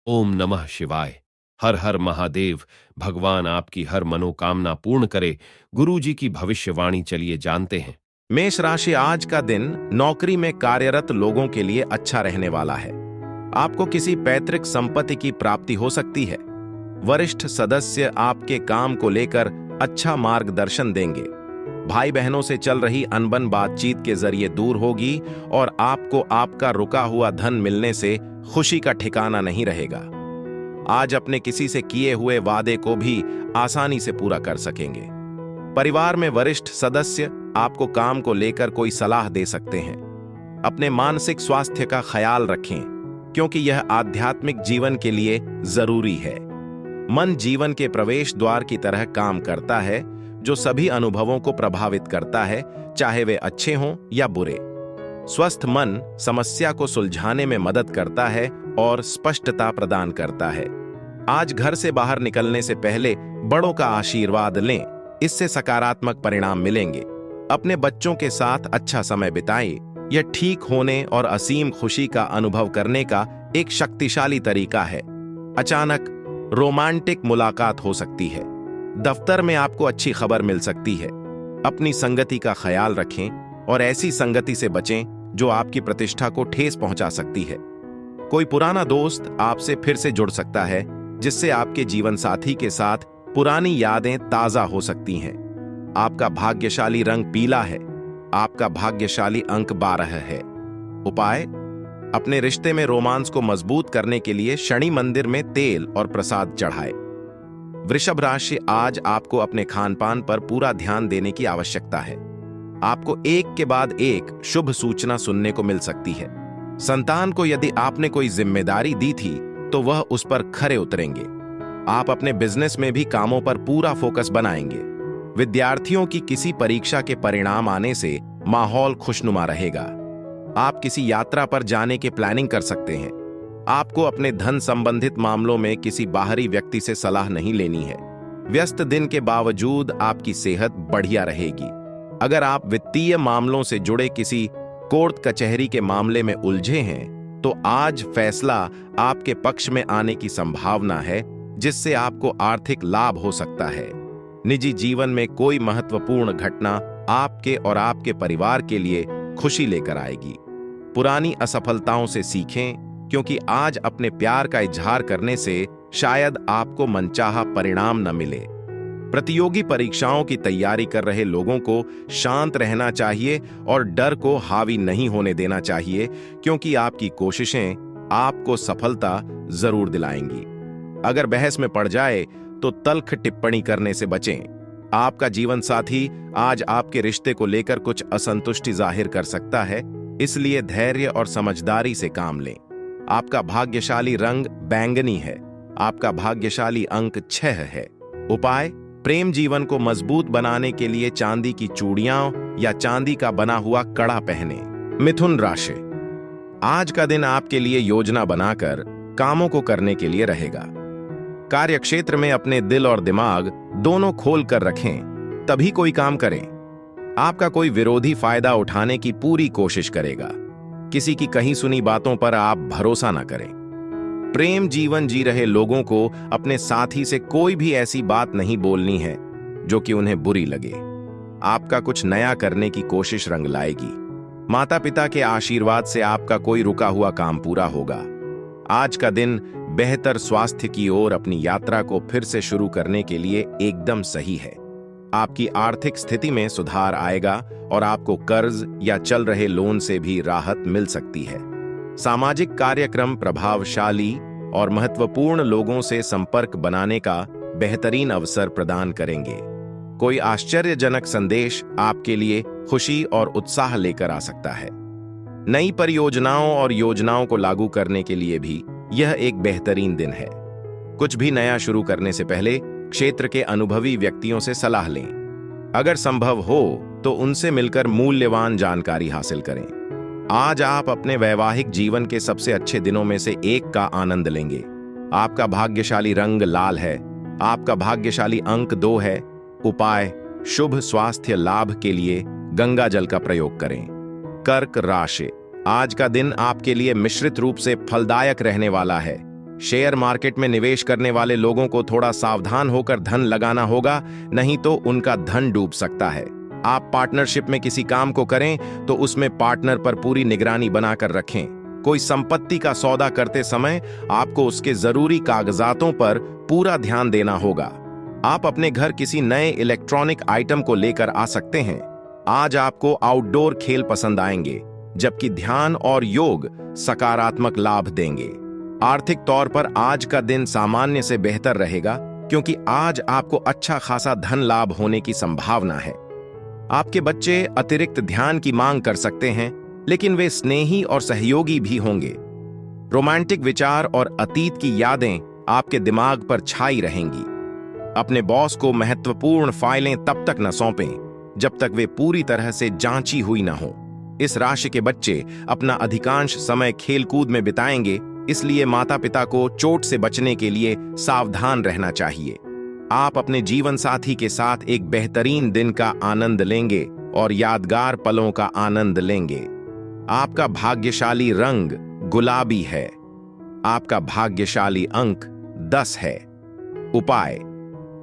ओम नमः शिवाय। हर हर महादेव। भगवान आपकी हर मनोकामना पूर्ण करे। गुरु जी की भविष्यवाणी चलिए जानते हैं। मेष राशि, आज का दिन नौकरी में कार्यरत लोगों के लिए अच्छा रहने वाला है। आपको किसी पैतृक संपत्ति की प्राप्ति हो सकती है। वरिष्ठ सदस्य आपके काम को लेकर अच्छा मार्गदर्शन देंगे। भाई बहनों से चल रही अनबन बातचीत के जरिए दूर होगी और आपको आपका रुका हुआ धन मिलने से खुशी का ठिकाना नहीं रहेगा। आज अपने किसी से किए हुए वादे को भी आसानी से पूरा कर सकेंगे। परिवार में वरिष्ठ सदस्य आपको काम को लेकर कोई सलाह दे सकते हैं। अपने मानसिक स्वास्थ्य का ख्याल रखें, क्योंकि यह आध्यात्मिक जीवन के लिए जरूरी है। मन जीवन के प्रवेश द्वार की तरह काम करता है, जो सभी अनुभवों को प्रभावित करता है, चाहे वे अच्छे हों या बुरे। स्वस्थ मन समस्या को सुलझाने में मदद करता है और स्पष्टता प्रदान करता है। आज घर से बाहर निकलने से पहले बड़ों का आशीर्वाद लें, इससे सकारात्मक परिणाम मिलेंगे। अपने बच्चों के साथ अच्छा समय बिताएं। यह ठीक होने और असीम खुशी का अनुभव करने का एक शक्तिशाली तरीका है। अचानक रोमांटिक मुलाकात हो सकती है। दफ्तर में आपको अच्छी खबर मिल सकती है। अपनी संगति का ख्याल रखें और ऐसी संगति से बचें जो आपकी प्रतिष्ठा को ठेस पहुंचा सकती है। कोई पुराना दोस्त आपसे फिर से जुड़ सकता है, जिससे आपके जीवन साथी के साथ पुरानी यादें ताजा हो सकती हैं। आपका भाग्यशाली रंग पीला है। आपका भाग्यशाली अंक 12 है। उपाय: अपने रिश्ते में रोमांस को मजबूत करने के लिए शनि मंदिर में तेल और प्रसाद चढ़ाएं। वृषभ राशि, आज आपको अपने खानपान पर पूरा ध्यान देने की आवश्यकता है। आपको एक के बाद एक शुभ सूचना सुनने को मिल सकती है। संतान को यदि आपने कोई जिम्मेदारी दी थी तो वह उस पर खरे उतरेंगे। आप अपने बिजनेस में भी कामों पर पूरा फोकस बनाएंगे। विद्यार्थियों की किसी परीक्षा के परिणाम आने से माहौल खुशनुमा रहेगा। आप किसी यात्रा पर जाने की प्लानिंग कर सकते हैं। आपको अपने धन संबंधित मामलों में किसी बाहरी व्यक्ति से सलाह नहीं लेनी है। व्यस्त दिन के बावजूद आपकी सेहत बढ़िया रहेगी। अगर आप वित्तीय मामलों से जुड़े किसी कोर्ट कचहरी के मामले में उलझे हैं, तो आज फैसला आपके पक्ष में आने की संभावना है, जिससे आपको आर्थिक लाभ हो सकता है। निजी जीवन में कोई महत्वपूर्ण घटना आपके और आपके परिवार के लिए खुशी लेकर आएगी। पुरानी असफलताओं से सीखें, क्योंकि आज अपने प्यार का इजहार करने से शायद आपको मनचाहा परिणाम न मिले। प्रतियोगी परीक्षाओं की तैयारी कर रहे लोगों को शांत रहना चाहिए और डर को हावी नहीं होने देना चाहिए, क्योंकि आपकी कोशिशें आपको सफलता जरूर दिलाएंगी। अगर बहस में पड़ जाए तो तल्ख टिप्पणी करने से बचें। आपका जीवन साथी आज आपके रिश्ते को लेकर कुछ असंतुष्टि जाहिर कर सकता है, इसलिए धैर्य और समझदारी से काम लें। आपका भाग्यशाली रंग बैंगनी है। आपका भाग्यशाली अंक 6 है। उपाय: प्रेम जीवन को मजबूत बनाने के लिए चांदी की चूड़ियां या चांदी का बना हुआ कड़ा पहने। मिथुन राशि, आज का दिन आपके लिए योजना बनाकर कामों को करने के लिए रहेगा। कार्यक्षेत्र में अपने दिल और दिमाग दोनों खोल कर रखें, तभी कोई काम करें। आपका कोई विरोधी फायदा उठाने की पूरी कोशिश करेगा। किसी की कहीं सुनी बातों पर आप भरोसा ना करें। प्रेम जीवन जी रहे लोगों को अपने साथी से कोई भी ऐसी बात नहीं बोलनी है जो कि उन्हें बुरी लगे। आपका कुछ नया करने की कोशिश रंग लाएगी। माता पिता के आशीर्वाद से आपका कोई रुका हुआ काम पूरा होगा। आज का दिन बेहतर स्वास्थ्य की ओर अपनी यात्रा को फिर से शुरू करने के लिए एकदम सही है। आपकी आर्थिक स्थिति में सुधार आएगा और आपको कर्ज या चल रहे लोन से भी राहत मिल सकती है। सामाजिक कार्यक्रम प्रभावशाली और महत्वपूर्ण लोगों से संपर्क बनाने का बेहतरीन अवसर प्रदान करेंगे। कोई आश्चर्यजनक संदेश आपके लिए खुशी और उत्साह लेकर आ सकता है। नई परियोजनाओं और योजनाओं को लागू करने के लिए भी यह एक बेहतरीन दिन है। कुछ भी नया शुरू करने से पहले क्षेत्र के अनुभवी व्यक्तियों से सलाह लें। अगर संभव हो तो उनसे मिलकर मूल्यवान जानकारी हासिल करें। आज आप अपने वैवाहिक जीवन के सबसे अच्छे दिनों में से एक का आनंद लेंगे। आपका भाग्यशाली रंग लाल है। आपका भाग्यशाली अंक 2 है। उपाय: शुभ स्वास्थ्य लाभ के लिए गंगा जल का प्रयोग करें। कर्क राशि, आज का दिन आपके लिए मिश्रित रूप से फलदायक रहने वाला है। शेयर मार्केट में निवेश करने वाले लोगों को थोड़ा सावधान होकर धन लगाना होगा, नहीं तो उनका धन डूब सकता है। आप पार्टनरशिप में किसी काम को करें तो उसमें पार्टनर पर पूरी निगरानी बनाकर रखें। कोई संपत्ति का सौदा करते समय आपको उसके जरूरी कागजातों पर पूरा ध्यान देना होगा। आप अपने घर किसी नए इलेक्ट्रॉनिक आइटम को लेकर आ सकते हैं। आज आपको आउटडोर खेल पसंद आएंगे, जबकि ध्यान और योग सकारात्मक लाभ देंगे। आर्थिक तौर पर आज का दिन सामान्य से बेहतर रहेगा, क्योंकि आज आपको अच्छा खासा धन लाभ होने की संभावना है। आपके बच्चे अतिरिक्त ध्यान की मांग कर सकते हैं, लेकिन वे स्नेही और सहयोगी भी होंगे। रोमांटिक विचार और अतीत की यादें आपके दिमाग पर छाई रहेंगी। अपने बॉस को महत्वपूर्ण फाइलें तब तक न सौंपें जब तक वे पूरी तरह से जांची हुई न हो। इस राशि के बच्चे अपना अधिकांश समय खेलकूद में बिताएंगे, इसलिए माता पिता को चोट से बचने के लिए सावधान रहना चाहिए। आप अपने जीवन साथी के साथ एक बेहतरीन दिन का आनंद लेंगे और यादगार पलों का आनंद लेंगे। आपका भाग्यशाली रंग गुलाबी है। आपका भाग्यशाली अंक 10 है। उपाय: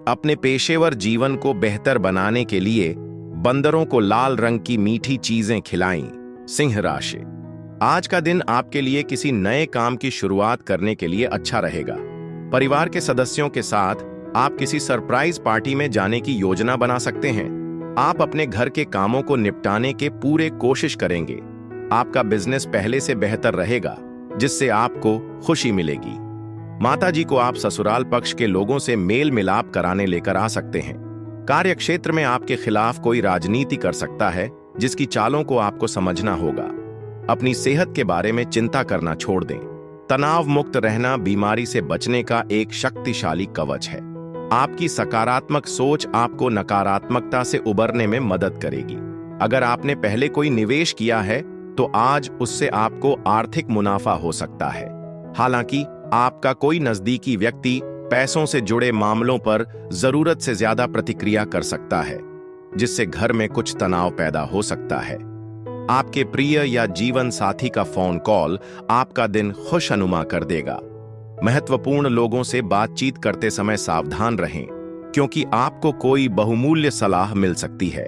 अपने पेशेवर जीवन को बेहतर बनाने के लिए बंदरों को लाल रंग की मीठी चीजें खिलाएं। सिंह राशि: आज का दिन आपके लिए किसी नए काम की शुरुआत करने के लिए अच्छा रहेगा। परिवार के सदस्यों के साथ आप किसी सरप्राइज पार्टी में जाने की योजना बना सकते हैं। आप अपने घर के कामों को निपटाने के पूरे कोशिश करेंगे। आपका बिजनेस पहले से बेहतर रहेगा, जिससे आपको खुशी मिलेगी। माताजी को आप ससुराल पक्ष के लोगों से मेल मिलाप कराने लेकर आ सकते हैं। कार्य क्षेत्र में आपके खिलाफ कोई राजनीति कर सकता है, जिसकी चालों को आपको समझना होगा। अपनी सेहत के बारे में चिंता करना छोड़ दें। तनाव मुक्त रहना बीमारी से बचने का एक शक्तिशाली कवच है। आपकी सकारात्मक सोच आपको नकारात्मकता से उबरने में मदद करेगी। अगर आपने पहले कोई निवेश किया है तो आज उससे आपको आर्थिक मुनाफा हो सकता है। हालांकि आपका कोई नजदीकी व्यक्ति पैसों से जुड़े मामलों पर जरूरत से ज्यादा प्रतिक्रिया कर सकता है, जिससे घर में कुछ तनाव पैदा हो सकता है। आपके प्रिय या जीवन साथी का फोन कॉल आपका दिन खुशनुमा कर देगा। महत्वपूर्ण लोगों से बातचीत करते समय सावधान रहें, क्योंकि आपको कोई बहुमूल्य सलाह मिल सकती है।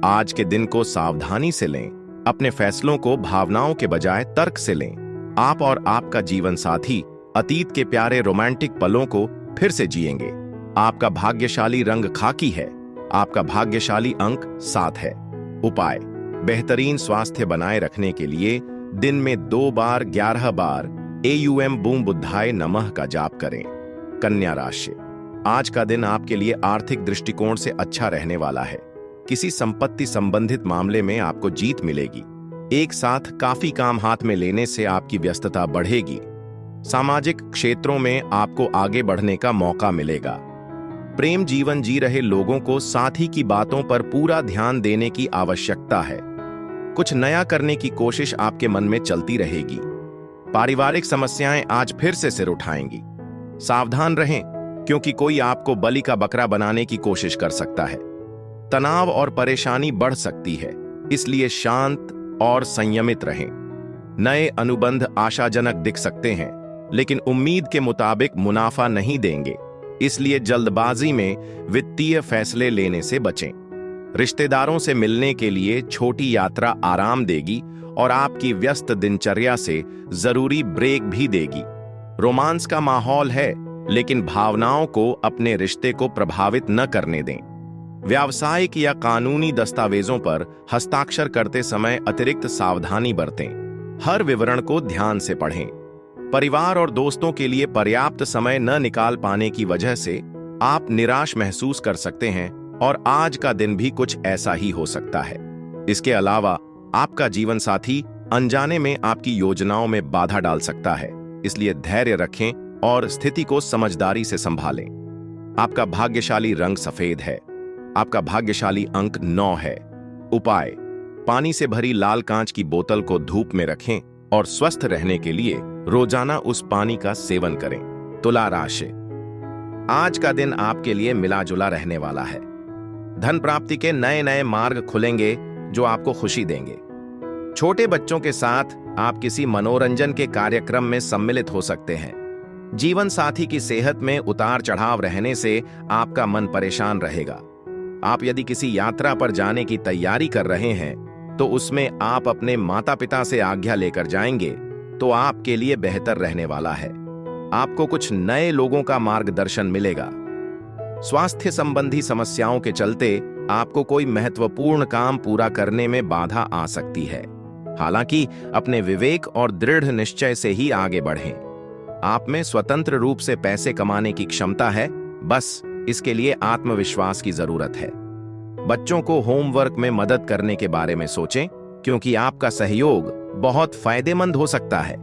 आज के दिन को सावधानी से लें। अपने फैसलों को भावनाओं के बजाय तर्क से लें। आप और आपका जीवन साथी अतीत के प्यारे रोमांटिक पलों को फिर से जिएंगे। आपका भाग्यशाली रंग खाकी है। आपका भाग्यशाली अंक 7 है। उपाय: बेहतरीन स्वास्थ्य बनाए रखने के लिए दिन में 2 बार 11 बार AUM बूम बुद्धाय नमः का जाप करें। कन्या राशि: आज का दिन आपके लिए आर्थिक दृष्टिकोण से अच्छा रहने वाला है। किसी संपत्ति संबंधित मामले में आपको जीत मिलेगी। एक साथ काफी काम हाथ में लेने से आपकी व्यस्तता बढ़ेगी। सामाजिक क्षेत्रों में आपको आगे बढ़ने का मौका मिलेगा। प्रेम जीवन जी रहे लोगों को साथी की बातों पर पूरा ध्यान देने की आवश्यकता है। कुछ नया करने की कोशिश आपके मन में चलती रहेगी। पारिवारिक समस्याएं आज फिर से सिर उठाएंगी। सावधान रहें, क्योंकि कोई आपको बलि का बकरा बनाने की कोशिश कर सकता है। तनाव और परेशानी बढ़ सकती है, इसलिए शांत और संयमित रहें। नए अनुबंध आशाजनक दिख सकते हैं, लेकिन उम्मीद के मुताबिक मुनाफा नहीं देंगे, इसलिए जल्दबाजी में वित्तीय फैसले लेने से बचें। रिश्तेदारों से मिलने के लिए छोटी यात्रा आराम देगी और आपकी व्यस्त दिनचर्या से जरूरी ब्रेक भी देगी। रोमांस का माहौल है, लेकिन भावनाओं को अपने रिश्ते को प्रभावित न करने दें। व्यावसायिक या कानूनी दस्तावेजों पर हस्ताक्षर करते समय अतिरिक्त सावधानी बरतें। हर विवरण को ध्यान से पढ़ें। परिवार और दोस्तों के लिए पर्याप्त समय न निकाल पाने की वजह से आप निराश महसूस कर सकते हैं और आज का दिन भी कुछ ऐसा ही हो सकता है। इसके अलावा आपका जीवन साथी अनजाने में आपकी योजनाओं में बाधा डाल सकता है, इसलिए धैर्य रखें और स्थिति को समझदारी से संभालें। आपका भाग्यशाली रंग सफेद है। आपका भाग्यशाली अंक 9 है। उपाय: पानी से भरी लाल कांच की बोतल को धूप में रखें और स्वस्थ रहने के लिए रोजाना उस पानी का सेवन करें। तुला राशि: आज का दिन आपके लिए मिला जुला रहने वाला है। धन प्राप्ति के नए नए मार्ग खुलेंगे जो आपको खुशी देंगे। छोटे बच्चों के साथ आप किसी मनोरंजन के कार्यक्रम में सम्मिलित हो सकते हैं। जीवन साथी की सेहत में उतार चढ़ाव रहने से आपका मन परेशान रहेगा। आप यदि किसी यात्रा पर जाने की तैयारी कर रहे हैं तो उसमें आप अपने माता पिता से आज्ञा लेकर जाएंगे तो आपके लिए बेहतर रहने वाला है। आपको कुछ नए लोगों का मार्गदर्शन मिलेगा। स्वास्थ्य संबंधी समस्याओं के चलते आपको कोई महत्वपूर्ण काम पूरा करने में बाधा आ सकती है। हालांकि अपने विवेक और दृढ़ निश्चय से ही आगे बढ़ें। आप में स्वतंत्र रूप से पैसे कमाने की क्षमता है, बस इसके लिए आत्मविश्वास की जरूरत है। बच्चों को होमवर्क में मदद करने के बारे में सोचें, क्योंकि आपका सहयोग बहुत फायदेमंद हो सकता है।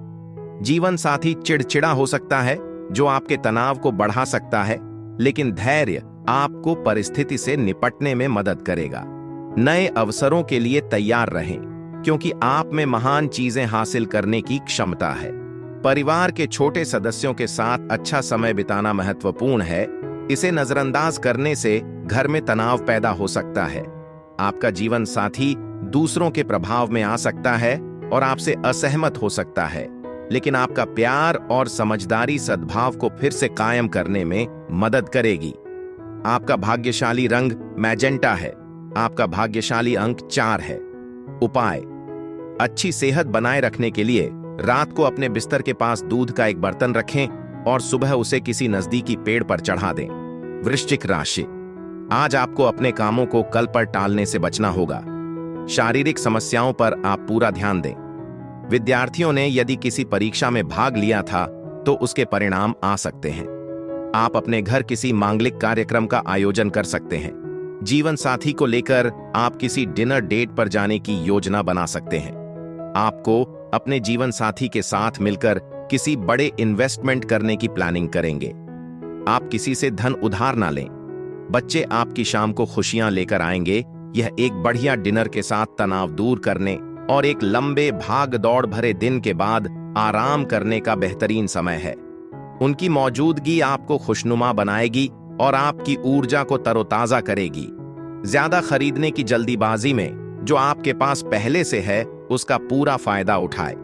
जीवन साथी चिड़चिड़ा हो सकता है, जो आपके तनाव को बढ़ा सकता है, लेकिन धैर्य आपको परिस्थिति से निपटने में मदद करेगा। नए अवसरों के लिए तैयार रहें, क्योंकि आप में महान चीजें हासिल करने की क्षमता है। परिवार के छोटे सदस्यों के साथ अच्छा समय बिताना महत्वपूर्ण है। इसे नजरअंदाज करने से घर में तनाव पैदा हो सकता है। आपका जीवन साथी दूसरों के प्रभाव में आ सकता है और आपसे असहमत हो सकता है, लेकिन आपका प्यार और समझदारी सद्भाव को फिर से कायम करने में मदद करेगी। आपका भाग्यशाली रंग मैजेंटा है। आपका भाग्यशाली अंक 4 है। उपाय: अच्छी सेहत बनाए रखने के लिए रात को अपने बिस्तर के पास दूध का एक बर्तन रखें और सुबह उसे किसी नजदीकी पेड़ पर चढ़ा दें। वृश्चिक राशि: आज आपको अपने कामों को कल पर टालने से बचना होगा। शारीरिक समस्याओं पर आप पूरा ध्यान दें। विद्यार्थियों ने यदि किसी परीक्षा में भाग लिया था तो उसके परिणाम आ सकते हैं। आप अपने घर किसी मांगलिक कार्यक्रम का आयोजन कर सकते हैं। जीवन साथी को लेकर आप किसी डिनर डेट पर जाने की योजना बना सकते हैं। आपको अपने जीवन साथी के साथ मिलकर किसी बड़े इन्वेस्टमेंट करने की प्लानिंग करेंगे। आप किसी से धन उधार ना लें। बच्चे आपकी शाम को खुशियां लेकर आएंगे। यह एक बढ़िया डिनर के साथ तनाव दूर करने और एक लंबे भाग दौड़ भरे दिन के बाद आराम करने का बेहतरीन समय है। उनकी मौजूदगी आपको खुशनुमा बनाएगी और आपकी ऊर्जा को तरोताजा करेगी। ज्यादा खरीदने की जल्दीबाजी में जो आपके पास पहले से है उसका पूरा फायदा उठाए।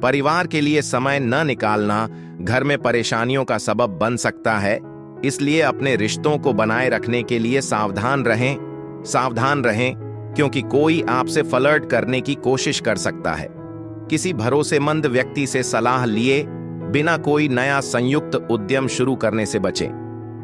परिवार के लिए समय न निकालना घर में परेशानियों का सबब बन सकता है, इसलिए अपने रिश्तों को बनाए रखने के लिए सावधान रहें, क्योंकि कोई आपसे फ्लर्ट करने की कोशिश कर सकता है। किसी भरोसेमंद व्यक्ति से सलाह लिए बिना कोई नया संयुक्त उद्यम शुरू करने से बचें।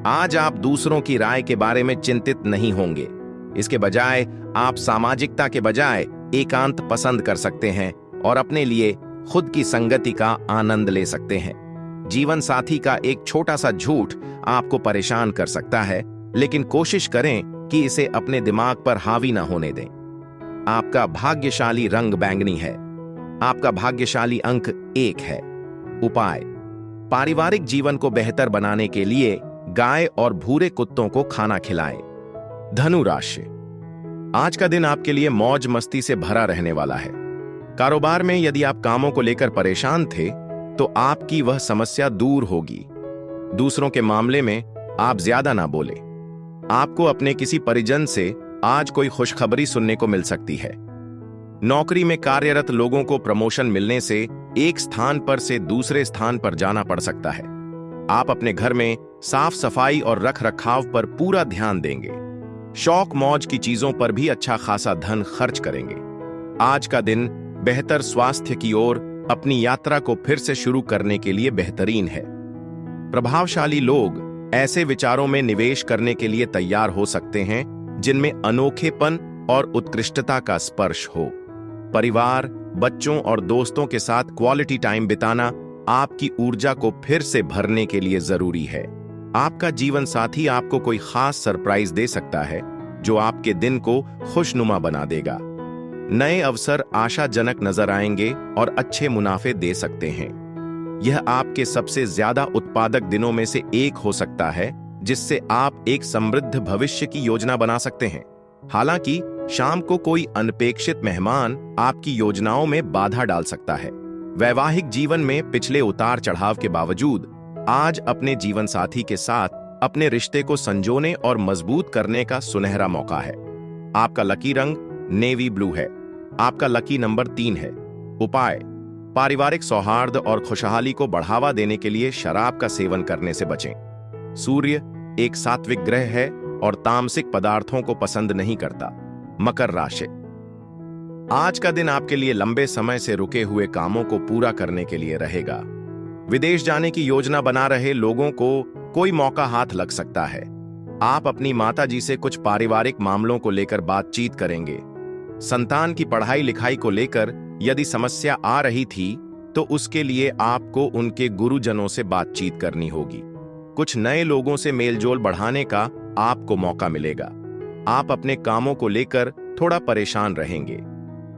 आज आप दूसरों की राय के बारे में चिंतित नहीं होंगे। इसके बजाय आप सामाजिकता के बजाय एकांत पसंद कर सकते हैं और अपने लिए खुद की संगति का आनंद ले सकते हैं। जीवन साथी का एक छोटा सा झूठ आपको परेशान कर सकता है, लेकिन कोशिश करें कि इसे अपने दिमाग पर हावी न होने दें। आपका भाग्यशाली रंग बैंगनी है। आपका भाग्यशाली अंक 1 है। उपाय: पारिवारिक जीवन को बेहतर बनाने के लिए गाय और भूरे कुत्तों को खाना खिलाएं। धनु राशि: आज का दिन आपके लिए मौज मस्ती से भरा रहने वाला है। कारोबार में यदि आप कामों को लेकर परेशान थे तो आपकी वह समस्या दूर होगी। दूसरों के मामले में आप ज्यादा ना बोलें। आपको अपने किसी परिजन से आज कोई खुशखबरी सुनने को मिल सकती है। नौकरी में कार्यरत लोगों को प्रमोशन मिलने से एक स्थान पर से दूसरे स्थान पर जाना पड़ सकता है। आप अपने घर में साफ सफाई और रख रखाव पर पूरा ध्यान देंगे। शौक मौज की चीजों पर भी अच्छा खासा धन खर्च करेंगे। आज का दिन बेहतर स्वास्थ्य की ओर अपनी यात्रा को फिर से शुरू करने के लिए बेहतरीन है। प्रभावशाली लोग ऐसे विचारों में निवेश करने के लिए तैयार हो सकते हैं जिनमें अनोखेपन और उत्कृष्टता का स्पर्श हो। परिवार, बच्चों और दोस्तों के साथ क्वालिटी टाइम बिताना आपकी ऊर्जा को फिर से भरने के लिए जरूरी है। आपका जीवन साथी आपको कोई खास सरप्राइज दे सकता है जो आपके दिन को खुशनुमा बना देगा। नए अवसर आशाजनक नजर आएंगे और अच्छे मुनाफे दे सकते हैं। यह आपके सबसे ज्यादा उत्पादक दिनों में से एक हो सकता है, जिससे आप एक समृद्ध भविष्य की योजना बना सकते हैं। हालांकि शाम को कोई अनपेक्षित मेहमान आपकी योजनाओं में बाधा डाल सकता है। वैवाहिक जीवन में पिछले उतार चढ़ाव के बावजूद आज अपने जीवन साथी के साथ अपने रिश्ते को संजोने और मजबूत करने का सुनहरा मौका है। आपका लकी रंग नेवी ब्लू है। आपका लकी नंबर 3 है। उपाय: पारिवारिक सौहार्द और खुशहाली को बढ़ावा देने के लिए शराब का सेवन करने से बचें। सूर्य एक सात्विक ग्रह है और तामसिक पदार्थों को पसंद नहीं करता। मकर राशि। आज का दिन आपके लिए लंबे समय से रुके हुए कामों को पूरा करने के लिए रहेगा। विदेश जाने की योजना बना रहे लोगों को कोई मौका हाथ लग सकता है। आप अपनी माताजी से कुछ पारिवारिक मामलों को लेकर बातचीत करेंगे। संतान की पढ़ाई लिखाई को लेकर यदि समस्या आ रही थी तो उसके लिए आपको उनके गुरुजनों से बातचीत करनी होगी। कुछ नए लोगों से मेलजोल बढ़ाने का आपको मौका मिलेगा। आप अपने कामों को लेकर थोड़ा परेशान रहेंगे।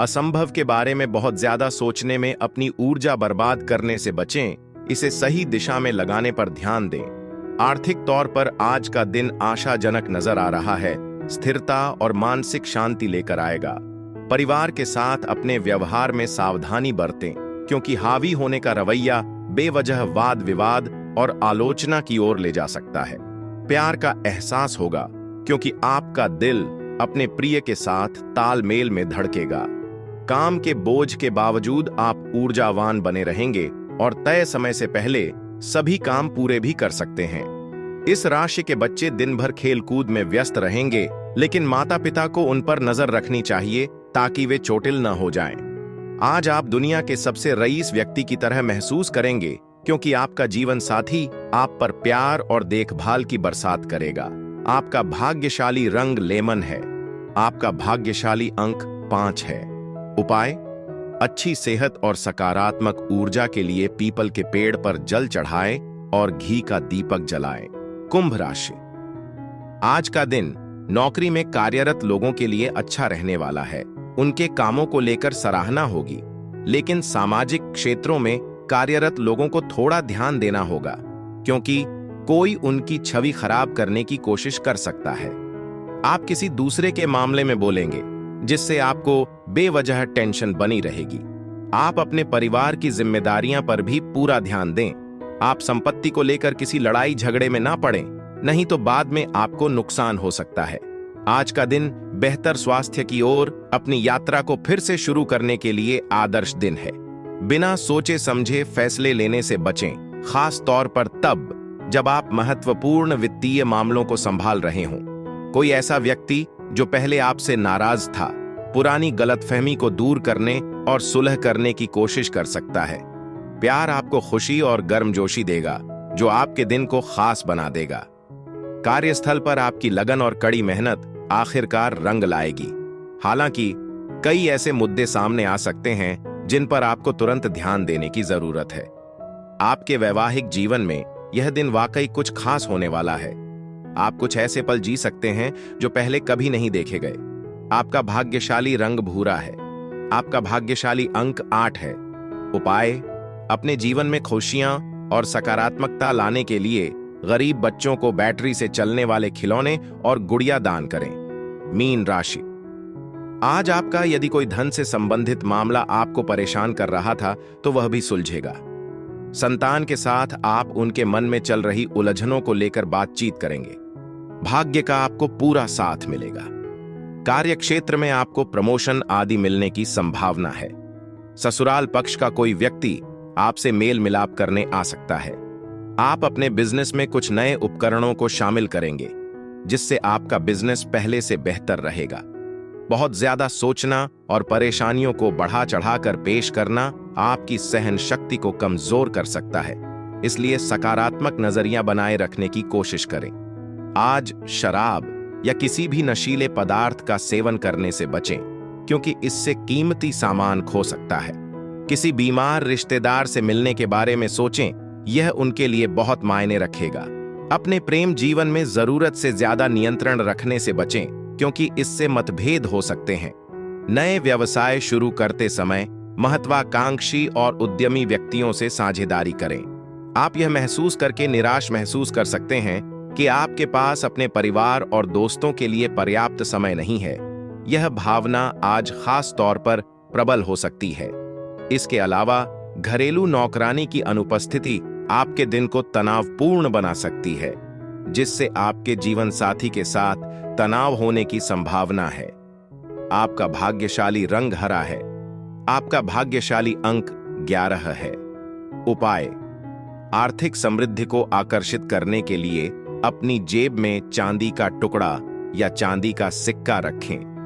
असंभव के बारे में बहुत ज्यादा सोचने में अपनी ऊर्जा बर्बाद करने से बचें। इसे सही दिशा में लगाने पर ध्यान दें। आर्थिक तौर पर आज का दिन आशाजनक नजर आ रहा है। स्थिरता और मानसिक शांति लेकर आएगा। परिवार के साथ अपने व्यवहार में सावधानी बरतें, क्योंकि हावी होने का रवैया बेवजह वाद विवाद और आलोचना की ओर ले जा सकता है। प्यार का एहसास होगा, क्योंकि आपका दिल अपने प्रिय के साथ तालमेल में धड़केगा। काम के बोझ के बावजूद आप ऊर्जावान बने रहेंगे और तय समय से पहले सभी काम पूरे भी कर सकते हैं। इस राशि के बच्चे दिन भर खेल कूद में व्यस्त रहेंगे, लेकिन माता पिता को उन पर नजर रखनी चाहिए ताकि वे चोटिल न हो जाएं। आज आप दुनिया के सबसे रईस व्यक्ति की तरह महसूस करेंगे, क्योंकि आपका जीवन साथी आप पर प्यार और देखभाल की बरसात करेगा। आपका भाग्यशाली रंग लेमन है। आपका भाग्यशाली अंक 5 है। उपाय: अच्छी सेहत और सकारात्मक ऊर्जा के लिए पीपल के पेड़ पर जल चढ़ाएं और घी का दीपक जलाएं। कुंभ राशि। आज का दिन नौकरी में कार्यरत लोगों के लिए अच्छा रहने वाला है। उनके कामों को लेकर सराहना होगी, लेकिन सामाजिक क्षेत्रों में कार्यरत लोगों को थोड़ा ध्यान देना होगा, क्योंकि कोई उनकी छवि खराब करने की कोशिश कर सकता है। आप किसी दूसरे के मामले में बोलेंगे, जिससे आपको बेवजह टेंशन बनी रहेगी। आप अपने परिवार की जिम्मेदारियां पर भी पूरा ध्यान दें। आप संपत्ति को लेकर किसी लड़ाई झगड़े में ना पड़ें, नहीं तो बाद में आपको नुकसान हो सकता है। आज का दिन बेहतर स्वास्थ्य की ओर अपनी यात्रा को फिर से शुरू करने के लिए आदर्श दिन है। बिना सोचे समझे फैसले लेने से बचें, खास तौर पर तब जब आप महत्वपूर्ण वित्तीय मामलों को संभाल रहे हों। कोई ऐसा व्यक्ति जो पहले आपसे नाराज था, पुरानी गलतफहमी को दूर करने और सुलह करने की कोशिश कर सकता है। प्यार आपको खुशी और गर्मजोशी देगा, जो आपके दिन को खास बना देगा। कार्यस्थल पर आपकी लगन और कड़ी मेहनत आखिरकार रंग लाएगी। हालांकि कई ऐसे मुद्दे सामने आ सकते हैं जिन पर आपको तुरंत ध्यान देने की जरूरत है। आपके वैवाहिक जीवन में यह दिन वाकई कुछ खास होने वाला है। आप कुछ ऐसे पल जी सकते हैं जो पहले कभी नहीं देखे गए। आपका भाग्यशाली रंग भूरा है। आपका भाग्यशाली अंक 8 है। उपाय: अपने जीवन में खुशियां और सकारात्मकता लाने के लिए गरीब बच्चों को बैटरी से चलने वाले खिलौने और गुड़िया दान करें। मीन राशि। आज आपका यदि कोई धन से संबंधित मामला आपको परेशान कर रहा था तो वह भी सुलझेगा। संतान के साथ आप उनके मन में चल रही उलझनों को लेकर बातचीत करेंगे। भाग्य का आपको पूरा साथ मिलेगा। कार्यक्षेत्र में आपको प्रमोशन आदि मिलने की संभावना है। ससुराल पक्ष का कोई व्यक्ति आपसे मेल मिलाप करने आ सकता है। आप अपने बिजनेस में कुछ नए उपकरणों को शामिल करेंगे, जिससे आपका बिजनेस पहले से बेहतर रहेगा। बहुत ज्यादा सोचना और परेशानियों को बढ़ा चढ़ाकर पेश करना आपकी सहन शक्ति को कमजोर कर सकता है, इसलिए सकारात्मक नजरिया बनाए रखने की कोशिश करें। आज शराब या किसी भी नशीले पदार्थ का सेवन करने से बचें, क्योंकि इससे कीमती सामान खो सकता है। किसी बीमार रिश्तेदार से मिलने के बारे में सोचें, यह उनके लिए बहुत मायने रखेगा। अपने प्रेम जीवन में जरूरत से ज्यादा नियंत्रण रखने से बचें, क्योंकि इससे मतभेद हो सकते हैं। नए व्यवसाय शुरू करते समय महत्वाकांक्षी और उद्यमी व्यक्तियों से साझेदारी करें। आप यह महसूस करके निराश महसूस कर सकते हैं कि आपके पास अपने परिवार और दोस्तों के लिए पर्याप्त समय नहीं है। यह भावना आज खास तौर पर प्रबल हो सकती है। इसके अलावा घरेलू नौकरानी की अनुपस्थिति आपके दिन को तनावपूर्ण बना सकती है, जिससे आपके जीवन साथी के साथ तनाव होने की संभावना है। आपका भाग्यशाली रंग हरा है। आपका भाग्यशाली अंक 11 है। उपाय: आर्थिक समृद्धि को आकर्षित करने के लिए अपनी जेब में चांदी का टुकड़ा या चांदी का सिक्का रखें।